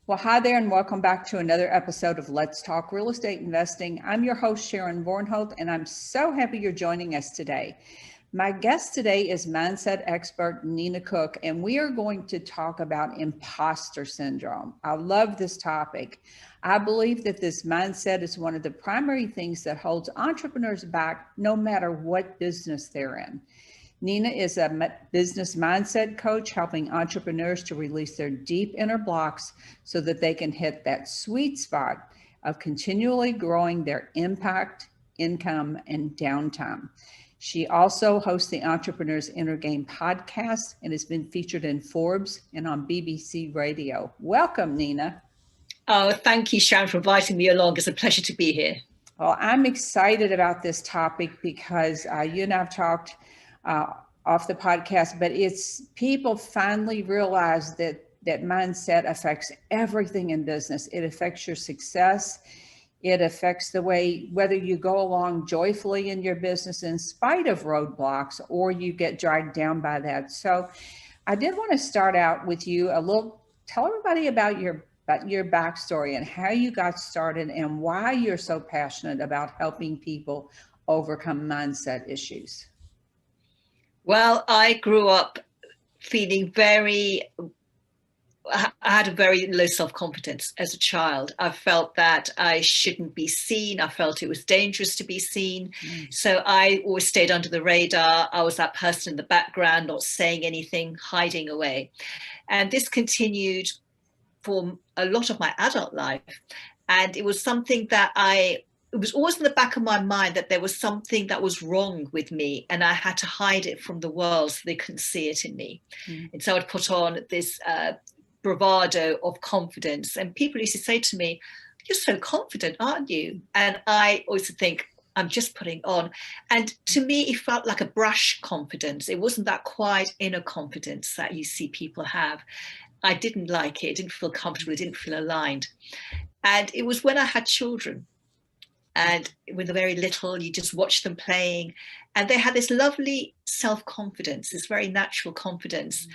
Well, hi there, and welcome back to another episode of Let's Talk Real Estate Investing. I'm your host, Sharon Vornholt, and I'm so happy you're joining us today. My guest today is mindset expert Nina Cooke, and we are going to talk about imposter syndrome. I love this topic. I believe that this mindset is one of the primary things that holds entrepreneurs back no matter what business they're in. Nina is a business mindset coach helping entrepreneurs to release their deep inner blocks so that they can hit that sweet spot of continually growing their impact, income, and downtime. She also hosts the Entrepreneur's Inner Game podcast and has been featured in Forbes and on BBC Radio. Welcome, Nina. Oh, thank you, Sharon, for inviting me along. It's a pleasure to be here. Well, I'm excited about this topic because you and I have talked off the podcast, but it's people finally realize that mindset affects everything in business. It affects your success. It affects the way, whether you go along joyfully in your business in spite of roadblocks or you get dragged down by that. So I did want to start out with you tell everybody about your backstory and how you got started and why you're so passionate about helping people overcome mindset issues. Well, I grew up feeling I had a very low self-confidence as a child. I felt that I shouldn't be seen. I felt it was dangerous to be seen. So I always stayed under the radar. I was that person in the background, not saying anything, hiding away. And this continued for a lot of my adult life. And it was something that it was always in the back of my mind that there was something that was wrong with me and I had to hide it from the world so they couldn't see it in me. And so I'd put on this bravado of confidence. And people used to say to me, "You're so confident, aren't you?" And I always think, I'm just putting on. And to me, it felt like a brash confidence. It wasn't that quiet inner confidence that you see people have. I didn't like it. It didn't feel comfortable. It didn't feel aligned. And it was when I had children. And when they're very little, you just watch them playing. And they had this lovely self-confidence, this very natural confidence.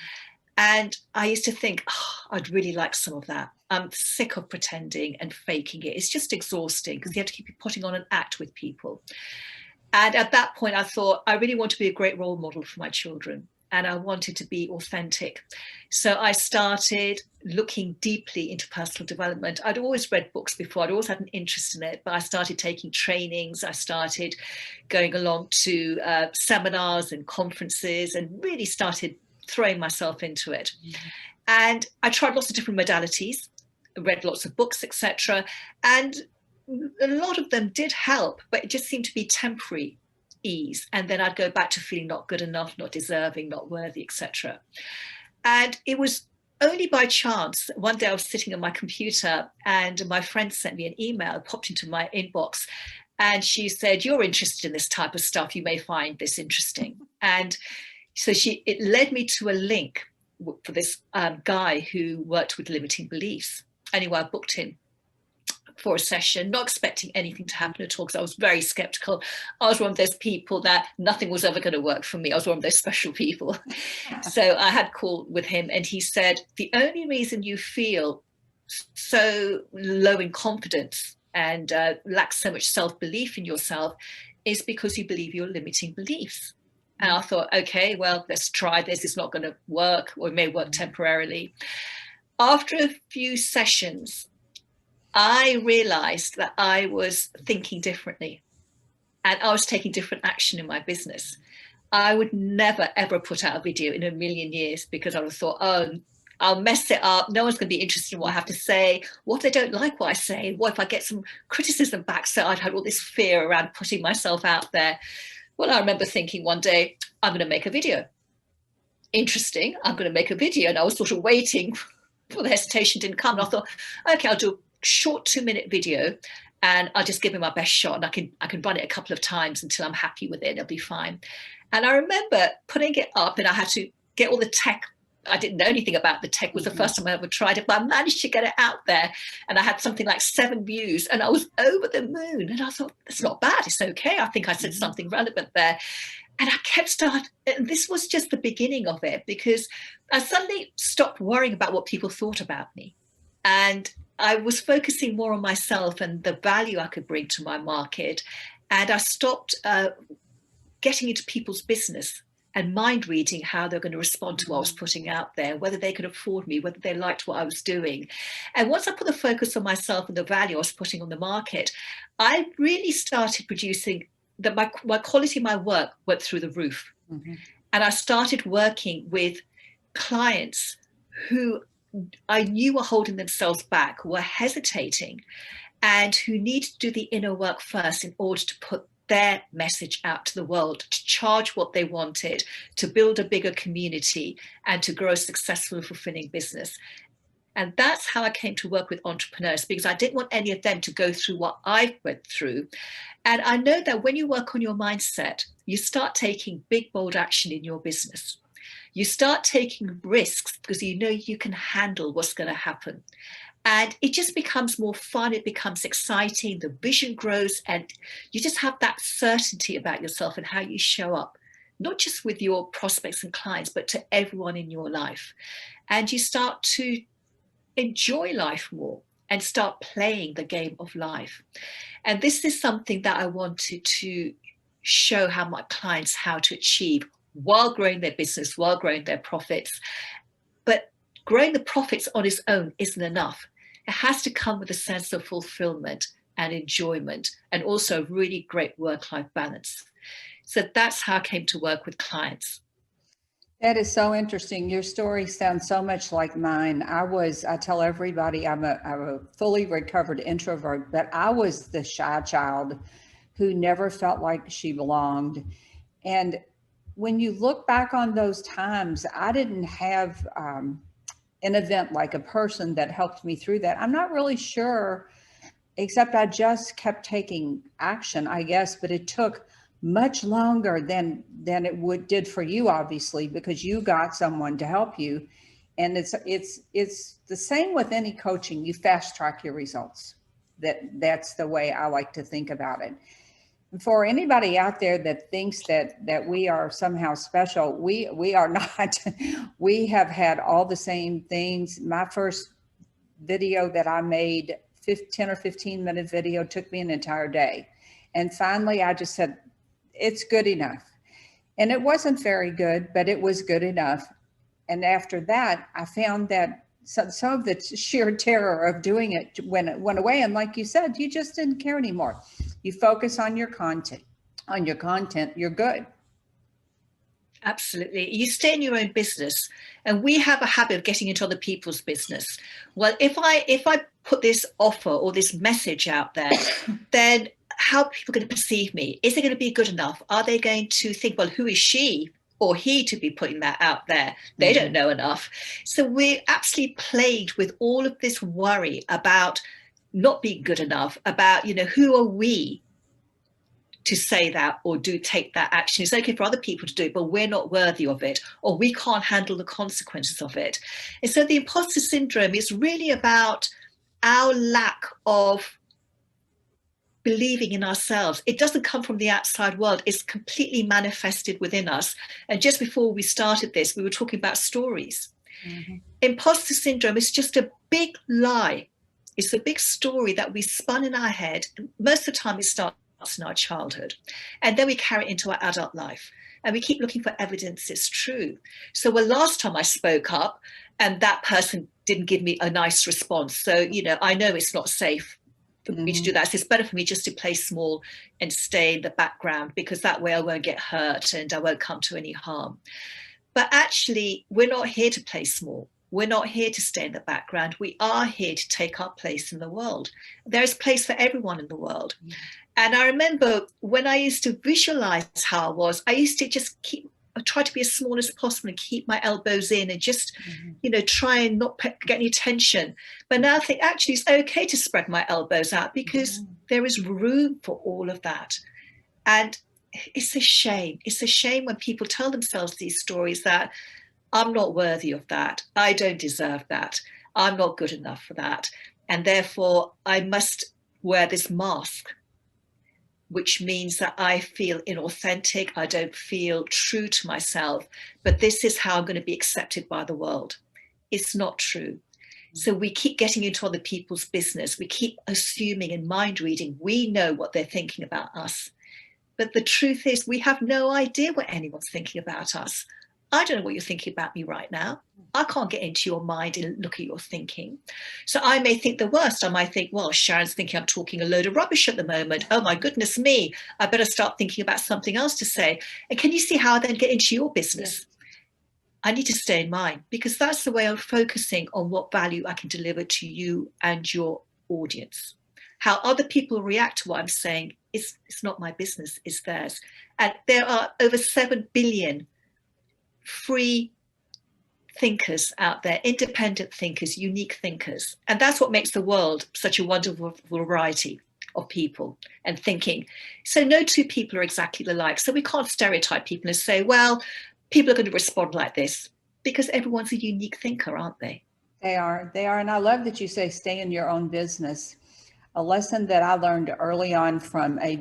And I used to think, I'd really like some of that. I'm sick of pretending and faking it. It's just exhausting because you have to keep putting on an act with people. And at that point, I thought, I really want to be a great role model for my children. And I wanted to be authentic. So I started looking deeply into personal development. I'd always read books before. I'd always had an interest in it, but I started taking trainings. I started going along to seminars and conferences and really started throwing myself into it. And I tried lots of different modalities, read lots of books, etc. And a lot of them did help, but it just seemed to be temporary ease. And then I'd go back to feeling not good enough, not deserving, not worthy, etc. And it was only by chance, one day I was sitting on my computer and my friend sent me an email, popped into my inbox, and she said, "You're interested in this type of stuff. You may find this interesting." And so it led me to a link for this guy who worked with limiting beliefs. Anyway, I booked him for a session, not expecting anything to happen at all because I was very skeptical. I was one of those people that nothing was ever going to work for me. I was one of those special people. So I had a call with him and he said, "The only reason you feel so low in confidence and lack so much self-belief in yourself is because you believe your limiting beliefs." And I thought, okay, well, let's try this. It's not going to work, or it may work temporarily. After a few sessions, I realized that I was thinking differently and I was taking different action in my business. I would never, ever put out a video in a million years because I would have thought, oh, I'll mess it up. No one's going to be interested in what I have to say. What if they don't like what I say? What if I get some criticism back? So I'd had all this fear around putting myself out there. Well, I remember thinking one day, I'm going to make a video. Interesting, I'm going to make a video. And I was sort of waiting for the hesitation didn't come. And I thought, okay, I'll do a short 2-minute video and I'll just give it my best shot. And I can run it a couple of times until I'm happy with it. It'll be fine. And I remember putting it up and I had to get all the tech. I didn't know anything about the tech. It was the first time I ever tried it, but I managed to get it out there. And I had something like 7 views and I was over the moon. And I thought, it's not bad. It's okay. I think I said something relevant there. And I kept starting. This was just the beginning of it because I suddenly stopped worrying about what people thought about me. And I was focusing more on myself and the value I could bring to my market. And I stopped getting into people's business and mind reading how they're going to respond to what I was putting out there, whether they could afford me, whether they liked what I was doing. And once I put the focus on myself and the value I was putting on the market, I really started producing that my quality of my work went through the roof. Mm-hmm. And I started working with clients who I knew were holding themselves back, were hesitating, and who needed to do the inner work first in order to put their message out to the world, to charge what they wanted, to build a bigger community, and to grow a successful and fulfilling business. And that's how I came to work with entrepreneurs, because I didn't want any of them to go through what I went through. And I know that when you work on your mindset, you start taking big, bold action in your business. You start taking risks because you know you can handle what's going to happen. And it just becomes more fun. It becomes exciting. The vision grows, and you just have that certainty about yourself and how you show up, not just with your prospects and clients, but to everyone in your life. And you start to enjoy life more and start playing the game of life. And this is something that I wanted to show how my clients how to achieve while growing their business, while growing their profits. But growing the profits on its own isn't enough. It has to come with a sense of fulfillment and enjoyment, and also really great work-life balance. So that's how I came to work with clients. That is so interesting. Your story sounds so much like mine. I tell everybody I'm a fully recovered introvert, but I was the shy child who never felt like she belonged. And when you look back on those times, I didn't have an event like a person that helped me through that. I'm not really sure, except I just kept taking action, I guess, but it took much longer than it did for you, obviously, because you got someone to help you. And it's the same with any coaching. You fast track your results. That's the way I like to think about it. For anybody out there that thinks that we are somehow special, we are not. We have had all the same things. My first video that I made, 10 or 15 minute video, took me an entire day. And finally, I just said, it's good enough. And it wasn't very good, but it was good enough. And after that, I found that some of the sheer terror of doing it went away. And like you said, you just didn't care anymore. You focus on your content. On your content, you're good. Absolutely. You stay in your own business, and we have a habit of getting into other people's business. Well, if I put this offer or this message out there, then how are people going to perceive me? Is it going to be good enough? Are they going to think, well, who is she or he to be putting that out there? They don't know enough. So we're absolutely plagued with all of this worry about not being good enough, about, who are we to say that or take that action? It's okay for other people to do it, but we're not worthy of it, or we can't handle the consequences of it. And so the imposter syndrome is really about our lack of believing in ourselves. It doesn't come from the outside world. It's completely manifested within us. And just before we started this, we were talking about stories. Mm-hmm. Imposter syndrome is just a big lie. It's a big story that we spun in our head. Most of the time it starts in our childhood, and then we carry it into our adult life, and we keep looking for evidence it's true. So, well, last time I spoke up and that person didn't give me a nice response, so I know it's not safe for me to do that. So it's better for me just to play small and stay in the background, because that way I won't get hurt and I won't come to any harm. But actually, we're not here to play small. We're not here to stay in the background. We are here to take our place in the world. There is place for everyone in the world. And I remember when I used to visualize how I was, I used to just try to be as small as possible and keep my elbows in and just, try and not get any attention. But now I think actually it's okay to spread my elbows out, because there is room for all of that. And it's a shame. It's a shame when people tell themselves these stories that I'm not worthy of that. I don't deserve that. I'm not good enough for that. And therefore I must wear this mask, which means that I feel inauthentic. I don't feel true to myself, but this is how I'm going to be accepted by the world. It's not true. So we keep getting into other people's business. We keep assuming and mind reading. We know what they're thinking about us. But the truth is, we have no idea what anyone's thinking about us. I don't know what you're thinking about me right now. I can't get into your mind and look at your thinking. So I may think the worst. I might think, well, Sharon's thinking I'm talking a load of rubbish at the moment. Oh, my goodness me. I better start thinking about something else to say. And can you see how I then get into your business? Yes. I need to stay in mine, because that's the way I'm focusing on what value I can deliver to you and your audience. How other people react to what I'm saying, it's not my business, it's theirs. And there are over 7 billion free thinkers out there, independent thinkers, unique thinkers. And that's what makes the world such a wonderful variety of people and thinking. So no two people are exactly alike. So we can't stereotype people and say, well, people are going to respond like this, because everyone's a unique thinker, aren't they? They are. And I love that you say stay in your own business. A lesson that I learned early on from I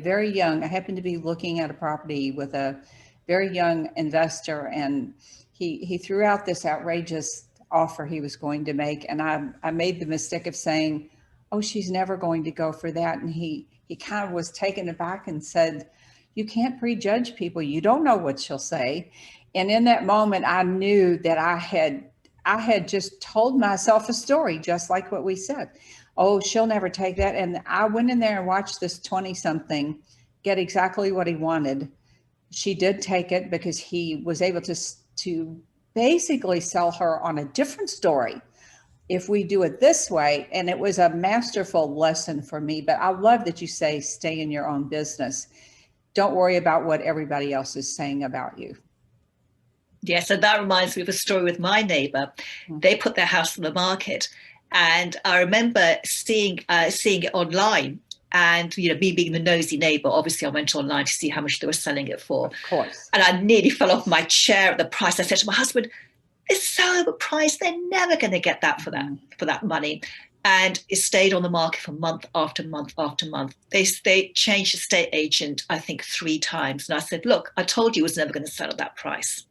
happened to be looking at a property with a very young investor, and he threw out this outrageous offer he was going to make. And I made the mistake of saying, oh, she's never going to go for that. And he kind of was taken aback and said, you can't prejudge people. You don't know what she'll say. And in that moment, I knew that I had just told myself a story, just like what we said. Oh, she'll never take that. And I went in there and watched this 20-something get exactly what he wanted. She did take it because he was able to basically sell her on a different story if we do it this way. And it was a masterful lesson for me. But I love that you say stay in your own business. Don't worry about what everybody else is saying about you. Yeah, so that reminds me of a story with my neighbor. They put their house on the market, and I remember seeing it online. And me being the nosy neighbor, obviously I went online to see how much they were selling it for. Of course. And I nearly fell off my chair at the price. I said to my husband, "It's so overpriced. They're never going to get that for that money." And it stayed on the market for month after month after month. They changed the estate agent, I think, 3 times. And I said, "Look, I told you it was never going to sell at that price."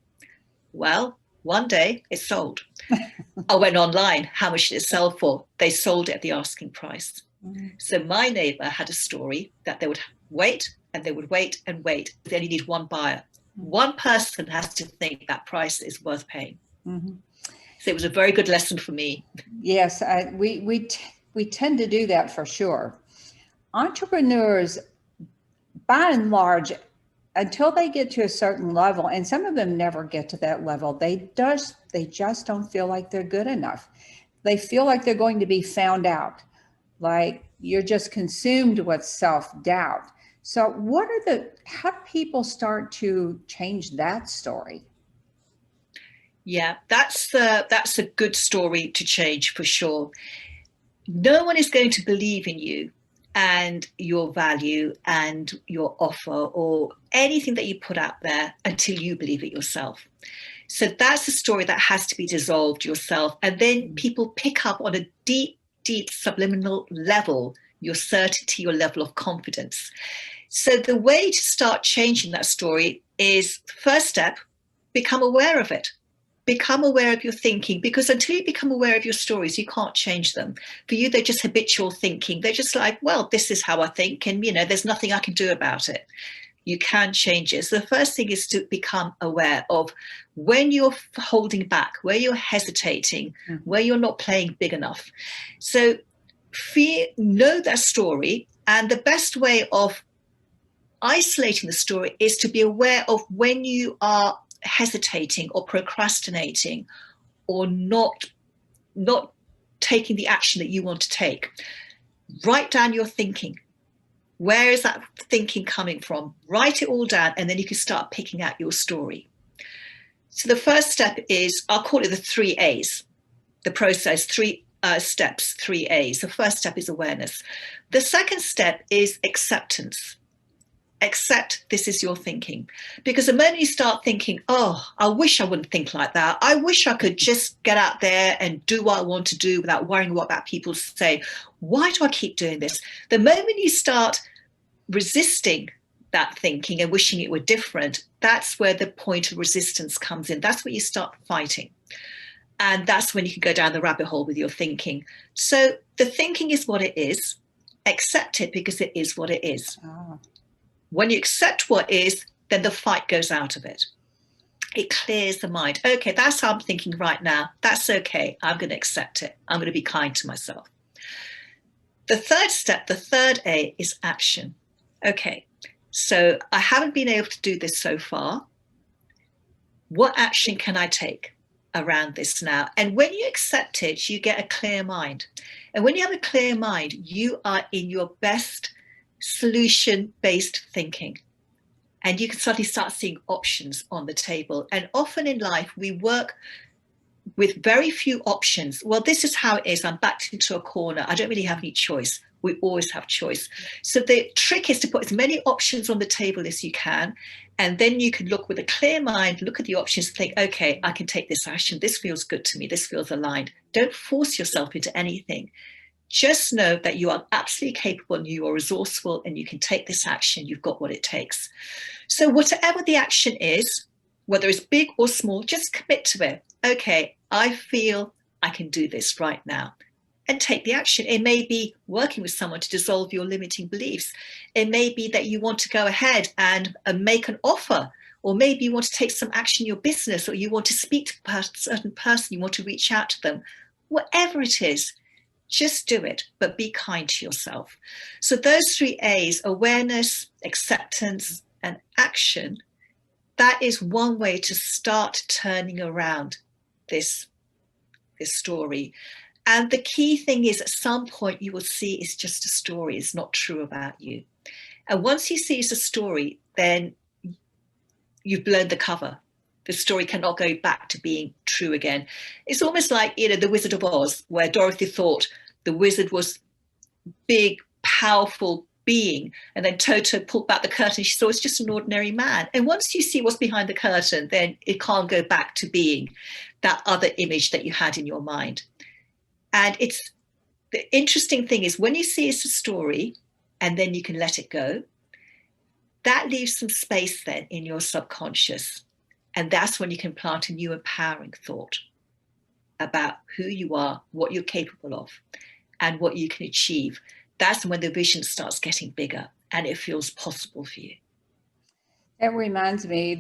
Well, one day it sold. I went online. How much did it sell for? They sold it at the asking price. So my neighbor had a story that they would wait and they would wait and wait. They only need one buyer. One person has to think that price is worth paying. So it was a very good lesson for me. Yes, we tend to do that for sure. Entrepreneurs, by and large, until they get to a certain level, and some of them never get to that level, they just don't feel like they're good enough. They feel like they're going to be found out, like you're just consumed with self-doubt. So how do people start to change that story? Yeah, that's a good story to change for sure. No one is going to believe in you and your value and your offer or anything that you put out there until you believe it yourself. So that's a story that has to be dissolved yourself. And then people pick up on a deep subliminal level, your certainty, your level of confidence. So the way to start changing that story is, first step, become aware of it. Become aware of your thinking, because until you become aware of your stories, you can't change them. For you, they're just habitual thinking. They're just like, well, this is how I think, and there's nothing I can do about it. You can change it. So the first thing is to become aware of when you're holding back, where you're hesitating, where you're not playing big enough. So know that story, and the best way of isolating the story is to be aware of when you are hesitating or procrastinating or not taking the action that you want to take. Write down your thinking. Where is that thinking coming from? Write it all down, and then you can start picking out your story. So the first step is, I'll call it the 3 A's, the process, 3 steps, 3 A's. The first step is awareness. The second step is acceptance. Accept this is your thinking. Because the moment you start thinking, oh, I wish I wouldn't think like that. I wish I could just get out there and do what I want to do without worrying what that people say. Why do I keep doing this? The moment you start resisting that thinking and wishing it were different, that's where the point of resistance comes in. That's where you start fighting. And that's when you can go down the rabbit hole with your thinking. So the thinking is what it is. Accept it because it is what it is. Oh. When you accept what is, then the fight goes out of it. It clears the mind. Okay, that's how I'm thinking right now. That's okay. I'm going to accept it. I'm going to be kind to myself. The third step, the third A, is action. Okay, so I haven't been able to do this so far. What action can I take around this now? And when you accept it, you get a clear mind. And when you have a clear mind, you are in your best solution-based thinking. And you can suddenly start seeing options on the table. And often in life, we work with very few options. Well, this is how it is. I'm backed into a corner. I don't really have any choice. We always have choice. So the trick is to put as many options on the table as you can. And then you can look with a clear mind, look at the options, think, okay, I can take this action. This feels good to me. This feels aligned. Don't force yourself into anything. Just know that you are absolutely capable and you are resourceful and you can take this action. You've got what it takes. So whatever the action is, whether it's big or small, just commit to it. Okay, I feel I can do this right now. And take the action. It may be working with someone to dissolve your limiting beliefs. It may be that you want to go ahead and make an offer, or maybe you want to take some action in your business, or you want to speak to a certain person, you want to reach out to them. Whatever it is, just do it, but be kind to yourself. So those 3 A's, awareness, acceptance, and action, that is one way to start turning around this story. And the key thing is at some point you will see it's just a story. It's not true about you. And once you see it's a story, then you've blown the cover. The story cannot go back to being true again. It's almost like, the Wizard of Oz, where Dorothy thought the wizard was big, powerful being. And then Toto pulled back the curtain. She saw it's just an ordinary man. And once you see what's behind the curtain, then it can't go back to being that other image that you had in your mind. And it's the interesting thing is when you see it's a story and then you can let it go, that leaves some space then in your subconscious. And that's when you can plant a new empowering thought about who you are, what you're capable of, and what you can achieve. That's when the vision starts getting bigger and it feels possible for you. That reminds me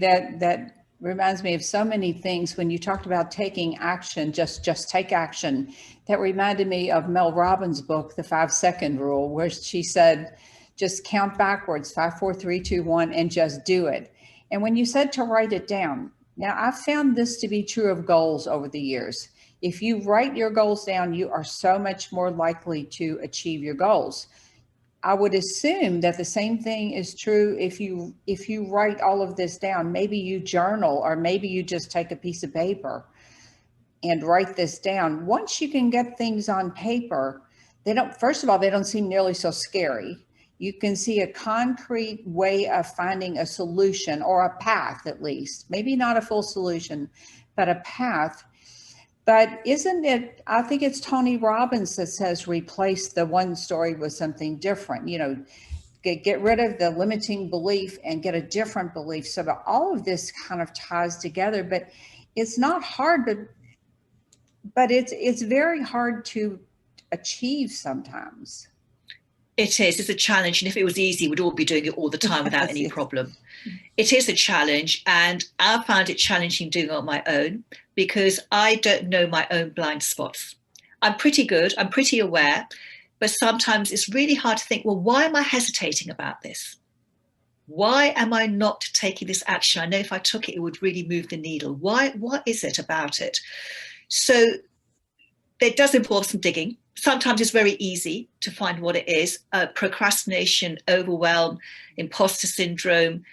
reminds me of so many things. When you talked about taking action, just take action, that reminded me of Mel Robbins' book, The 5-Second Rule, where she said, just count backwards, 5, 4, 3, 2, 1, and just do it. And when you said to write it down, now I've found this to be true of goals over the years. If you write your goals down, you are so much more likely to achieve your goals. I would assume that the same thing is true if you write all of this down. Maybe you journal, or maybe you just take a piece of paper and write this down. Once you can get things on paper, first of all, they don't seem nearly so scary. You can see a concrete way of finding a solution, or a path at least. Maybe not a full solution, but a path. But isn't it, I think it's Tony Robbins that says, replace the one story with something different. Get rid of the limiting belief and get a different belief. So that all of this kind of ties together, but it's not hard, but it's very hard to achieve sometimes. It is. It's a challenge. And if it was easy, we'd all be doing it all the time without any problem. It is a challenge. And I found it challenging doing it on my own because I don't know my own blind spots. I'm pretty good. I'm pretty aware. But sometimes it's really hard to think, well, why am I hesitating about this? Why am I not taking this action? I know if I took it, it would really move the needle. Why? What is it about it? So it does involve some digging. Sometimes it's very easy to find what it is. Procrastination, overwhelm, imposter syndrome,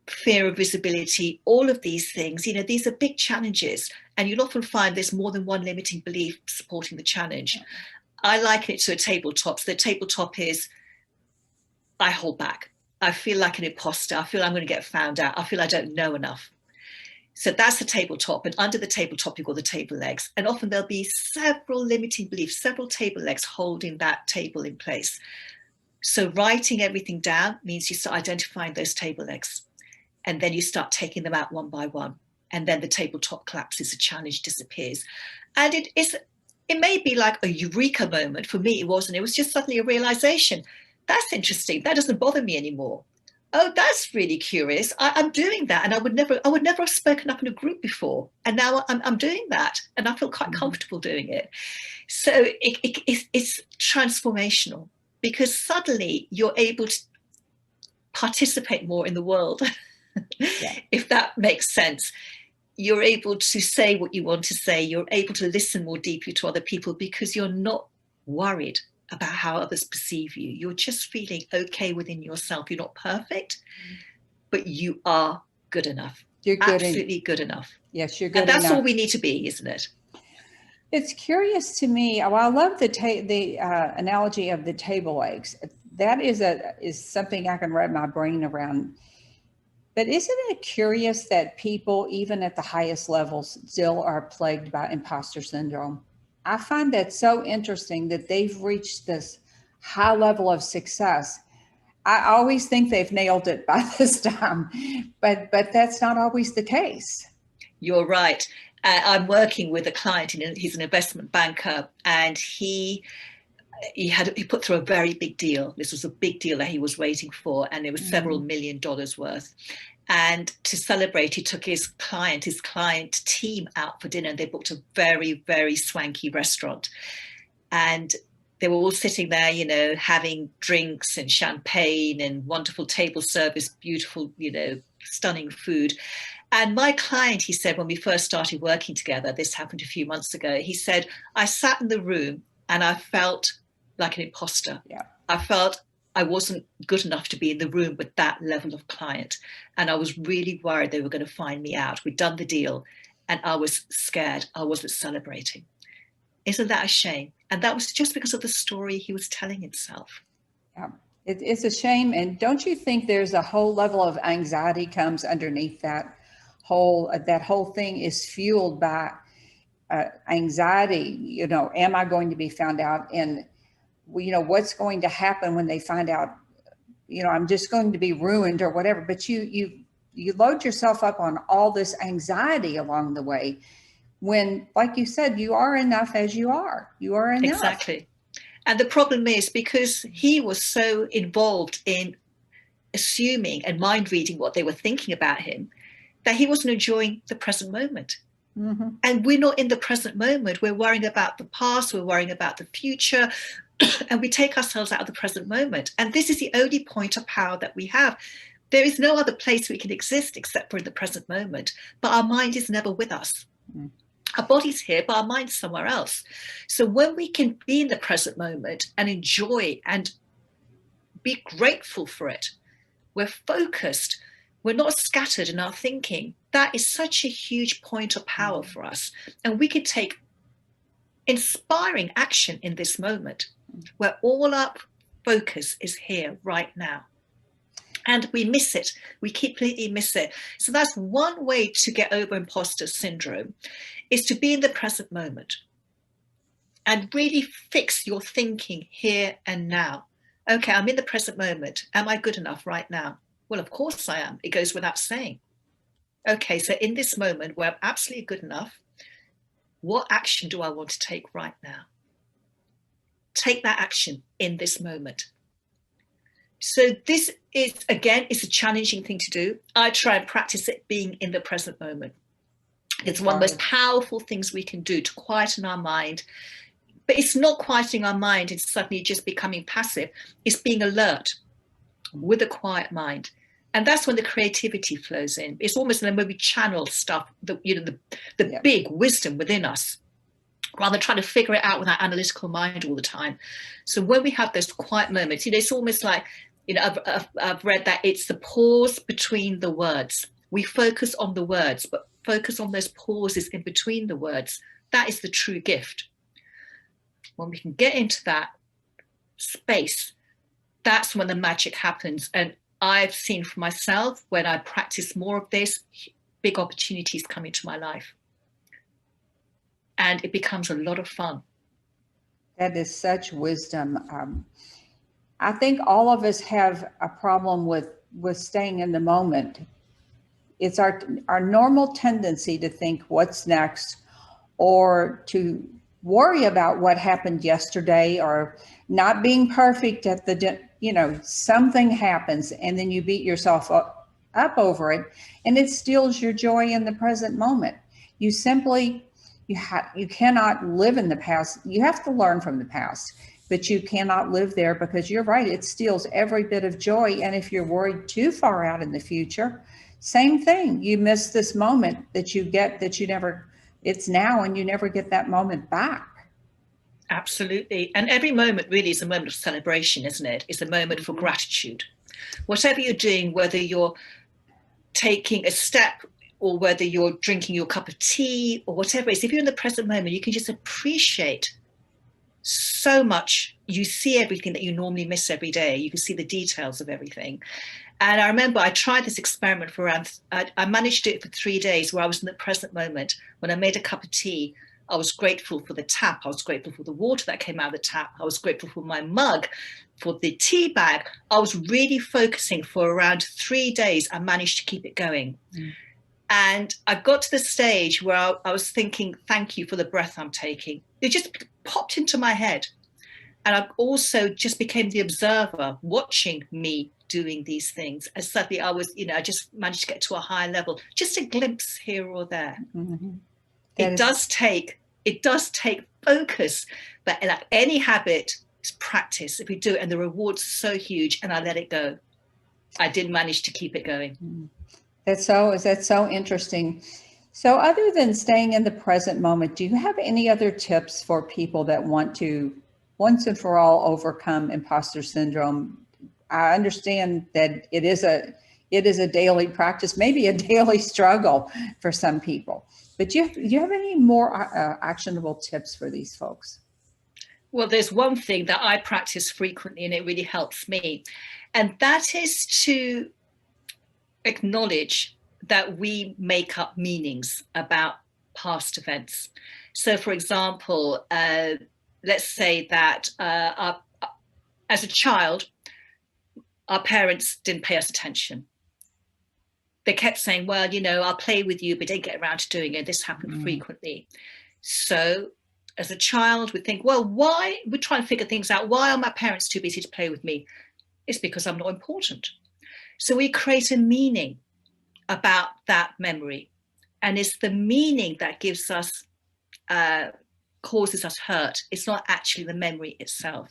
fear of visibility, all of these things, these are big challenges. And you'll often find there's more than one limiting belief supporting the challenge. I liken it to a tabletop. So the tabletop is, I hold back. I feel like an imposter. I feel I'm going to get found out. I feel I don't know enough. So that's the tabletop, and under the tabletop, you've got the table legs. And often there'll be several limiting beliefs, several table legs holding that table in place. So writing everything down means you start identifying those table legs, and then you start taking them out one by one. And then the tabletop collapses, the challenge disappears. And it may be like a eureka moment. For me, it wasn't. It was just suddenly a realization. That's interesting. That doesn't bother me anymore. Oh, that's really curious. I'm doing that. And I would never have spoken up in a group before. And now I'm doing that. And I feel quite comfortable doing it. So it's transformational, because suddenly you're able to participate more in the world, if that makes sense. You're able to say what you want to say. You're able to listen more deeply to other people, because you're not worried about how others perceive you. You're just feeling okay within yourself. You're not perfect, but you are good enough. You're good, absolutely good enough. Yes, you're good and that's enough. all we need to be, isn't it? It's curious to me. Well, I love the analogy of the table legs. That is something I can wrap my brain around. But isn't it curious that people, even at the highest levels, still are plagued by imposter syndrome? I find that so interesting that they've reached this high level of success. I always think they've nailed it by this time, but that's not always the case. You're right. I'm working with a client, he's an investment banker, and he put through a very big deal. This was a big deal that he was waiting for, and it was several $1 million worth. And to celebrate, he took his client team out for dinner, and they booked a very, very swanky restaurant. And they were all sitting there, having drinks and champagne and wonderful table service, beautiful, stunning food. And my client, he said, when we first started working together, this happened a few months ago, he said, I sat in the room and I felt like an imposter. Yeah. I felt I wasn't good enough to be in the room with that level of client. And I was really worried they were going to find me out. We'd done the deal and I was scared. I wasn't celebrating. Isn't that a shame? And that was just because of the story he was telling himself. Yeah, it's a shame. And don't you think there's a whole level of anxiety comes underneath that whole thing is fueled by anxiety? Am I going to be found out? And what's going to happen when they find out, I'm just going to be ruined or whatever. But you load yourself up on all this anxiety along the way, when, like you said, you are enough as you are. You are enough. Exactly. And the problem is, because he was so involved in assuming and mind reading what they were thinking about him, that he wasn't enjoying the present moment. Mm-hmm. And we're not in the present moment. We're worrying about the past. We're worrying about the future. And we take ourselves out of the present moment. And this is the only point of power that we have. There is no other place we can exist except for in the present moment. But our mind is never with us. Mm. Our body's here, but our mind's somewhere else. So when we can be in the present moment and enjoy and be grateful for it, we're focused, we're not scattered in our thinking. That is such a huge point of power for us. And we can take inspiring action in this moment, where all our focus is here right now. And we miss it. We completely miss it. So that's one way to get over imposter syndrome, is to be in the present moment and really fix your thinking here and now. Okay, I'm in the present moment. Am I good enough right now? Well, of course I am. It goes without saying. Okay, so in this moment where I'm absolutely good enough, what action do I want to take right now? Take that action in this moment. So this is, again, it's a challenging thing to do. I try and practice it being in the present moment. It's one of the most powerful things we can do to quieten our mind. But it's not quieting our mind and suddenly just becoming passive. It's being alert with a quiet mind. And that's when the creativity flows in. It's almost like when we channel stuff, the big wisdom within us, rather than trying to figure it out with our analytical mind all the time. So when we have those quiet moments, it's almost like, I've read that it's the pause between the words. We focus on the words, but focus on those pauses in between the words. That is the true gift. When we can get into that space, that's when the magic happens. And I've seen for myself, when I practice more of this, big opportunities come into my life. And it becomes a lot of fun. That is such wisdom. I think all of us have a problem with staying in the moment. it's our normal tendency to think what's next, or to worry about what happened yesterday, or not being perfect at the, something happens and then you beat yourself up over it, and it steals your joy in the present moment. You simply, you cannot live in the past. You have to learn from the past, but you cannot live there, because you're right, it steals every bit of joy. And if you're worried too far out in the future, same thing. You miss this moment that you get, that you never, it's now, and you never get that moment back. Absolutely. And every moment really is a moment of celebration, isn't it? It's a moment for gratitude. Whatever you're doing, whether you're taking a step or whether you're drinking your cup of tea or whatever it is, if you're in the present moment, you can just appreciate so much. You see everything that you normally miss every day. You can see the details of everything. And I remember I tried this experiment for I managed to do it for 3 days, where I was in the present moment. When I made a cup of tea, I was grateful for the tap. I was grateful for the water that came out of the tap. I was grateful for my mug, for the tea bag. I was really focusing for around 3 days. I managed to keep it going. And I got to the stage where I was thinking, thank you for the breath I'm taking. It just popped into my head. And I also just became the observer, watching me doing these things. And suddenly I was, I just managed to get to a higher level, just a glimpse here or there. Mm-hmm. It does take focus, but like any habit, it's practice. If we do it, and the reward's so huge, and I let it go, I did manage to keep it going. That's so interesting. So other than staying in the present moment, do you have any other tips for people that want to once and for all overcome imposter syndrome? I understand that it is a daily practice, maybe a daily struggle for some people. But do you have any more actionable tips for these folks? Well, there's one thing that I practice frequently, and it really helps me. And that is to acknowledge that we make up meanings about past events. So, for example, let's say that as a child, our parents didn't pay us attention. They kept saying, well, I'll play with you, but didn't get around to doing it. This happened frequently. So as a child, we think, well, why? We try and figure things out. Why are my parents too busy to play with me? It's because I'm not important. So we create a meaning about that memory. And it's the meaning that gives us, causes us hurt. It's not actually the memory itself.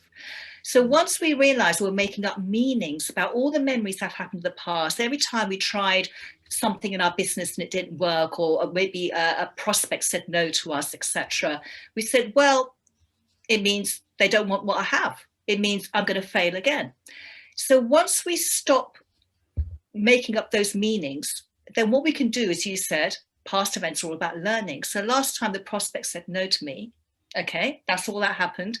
So once we realize we're making up meanings about all the memories that happened in the past, every time we tried something in our business and it didn't work, or maybe a prospect said no to us, etc., we said, well, it means they don't want what I have. It means I'm going to fail again. So once we stop making up those meanings, then what we can do, as you said, past events are all about learning. So last time the prospect said no to me, okay, that's all that happened.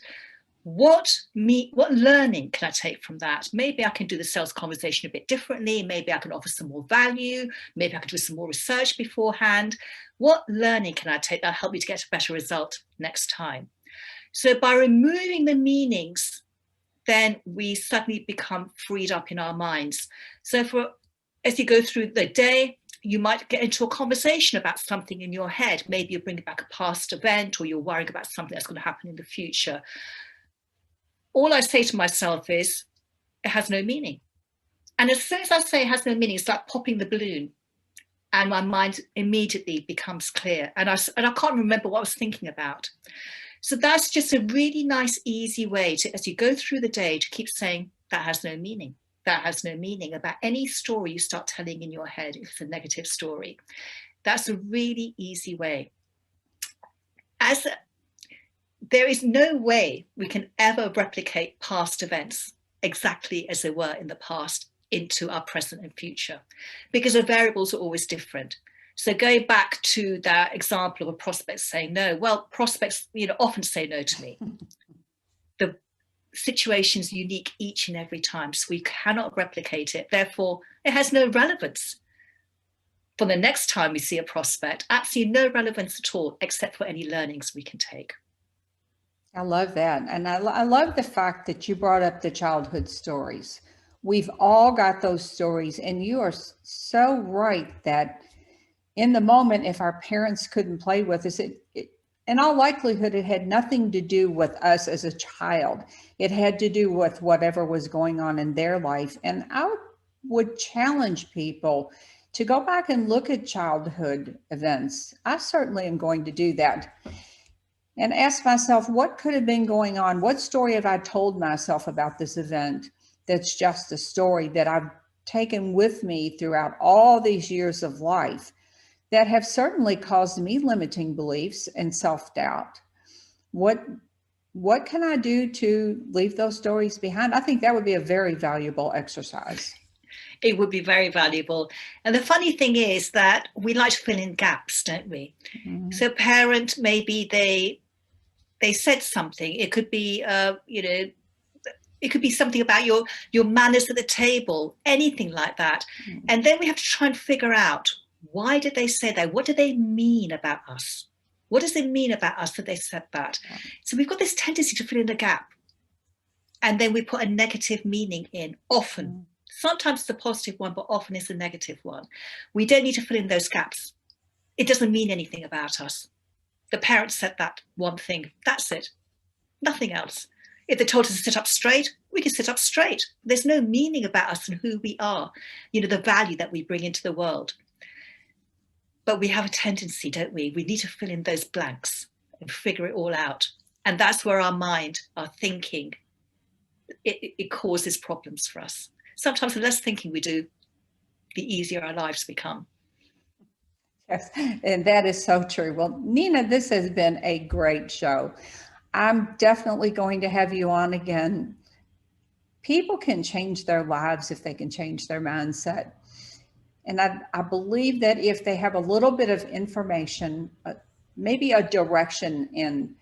What learning can I take from that? Maybe I can do the sales conversation a bit differently. Maybe I can offer some more value. Maybe I can do some more research beforehand. What learning can I take that'll help me to get a better result next time? So by removing the meanings, then we suddenly become freed up in our minds. So as you go through the day, you might get into a conversation about something in your head. Maybe you're bringing back a past event, or you're worrying about something that's going to happen in the future. All I say to myself is, it has no meaning. And as soon as I say it has no meaning, it's like popping the balloon, and my mind immediately becomes clear. And I can't remember what I was thinking about. So that's just a really nice, easy way to, as you go through the day, to keep saying, that has no meaning. That has no meaning, about any story you start telling in your head, if it's a negative story. That's a really easy way. There is no way we can ever replicate past events exactly as they were in the past into our present and future, because the variables are always different. So going back to that example of a prospect saying no, well, prospects, often say no to me. The situation's unique each and every time, so we cannot replicate it. Therefore, it has no relevance for the next time we see a prospect. Absolutely no relevance at all, except for any learnings we can take. I love that. And I love the fact that you brought up the childhood stories. We've all got those stories, and you are so right that in the moment, if our parents couldn't play with us, in all likelihood, it had nothing to do with us as a child. It had to do with whatever was going on in their life. And I would challenge people to go back and look at childhood events. I certainly am going to do that and ask myself, what could have been going on? What story have I told myself about this event that's just a story that I've taken with me throughout all these years of life that have certainly caused me limiting beliefs and self-doubt? What can I do to leave those stories behind? I think that would be a very valuable exercise. It would be very valuable. And the funny thing is that we like to fill in gaps, don't we? Mm-hmm. So parent, maybe they said something. It could be, it could be something about your manners at the table, anything like that. Mm-hmm. And then we have to try and figure out, why did they say that? What do they mean about us? What does it mean about us that they said that? Yeah. So we've got this tendency to fill in the gap. And then we put a negative meaning in, often. Mm-hmm. Sometimes it's a positive one, but often it's a negative one. We don't need to fill in those gaps. It doesn't mean anything about us. The parents said that one thing. That's it. Nothing else. If they told us to sit up straight, we can sit up straight. There's no meaning about us and who we are, the value that we bring into the world. But we have a tendency, don't we? We need to fill in those blanks and figure it all out. And that's where our mind, our thinking, it causes problems for us. Sometimes the less thinking we do, the easier our lives become. Yes, and that is so true. Well, Nina, this has been a great show. I'm definitely going to have you on again. People can change their lives if they can change their mindset. And I believe that if they have a little bit of information, maybe a direction in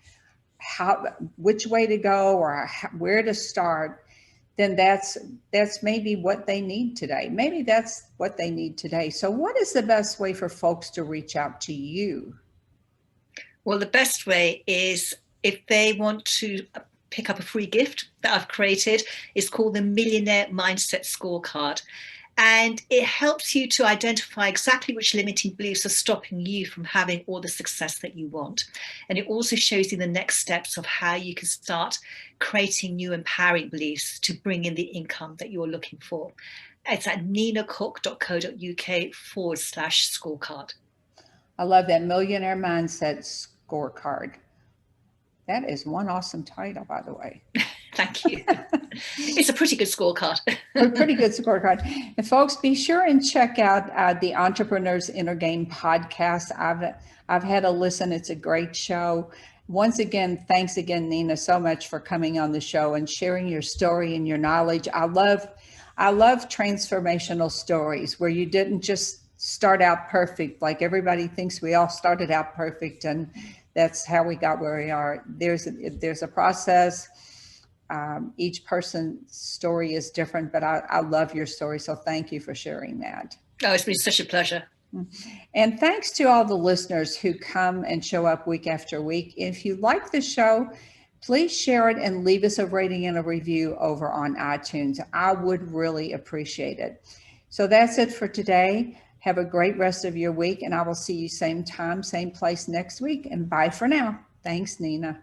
which way to go or where to start, then that's maybe what they need today. Maybe that's what they need today. So what is the best way for folks to reach out to you? Well, the best way is if they want to pick up a free gift that I've created. It's called the Millionaire Mindset Scorecard. And it helps you to identify exactly which limiting beliefs are stopping you from having all the success that you want. And it also shows you the next steps of how you can start creating new empowering beliefs to bring in the income that you're looking for. It's at ninacooke.co.uk/scorecard. I love that, Millionaire Mindset Scorecard. That is one awesome title, by the way. Thank you. It's a pretty good scorecard. A pretty good scorecard. And folks, be sure and check out the Entrepreneur's Inner Game podcast. I've had a listen. It's a great show. Once again, thanks again, Nina, so much for coming on the show and sharing your story and your knowledge. I love transformational stories where you didn't just start out perfect. Like everybody thinks we all started out perfect, and that's how we got where we are. There's a process. Each person's story is different, but I love your story. So thank you for sharing that. Oh, it's been such a pleasure. And thanks to all the listeners who come and show up week after week. If you like the show, please share it and leave us a rating and a review over on iTunes. I would really appreciate it. So that's it for today. Have a great rest of your week, and I will see you same time, same place next week. And bye for now. Thanks, Nina.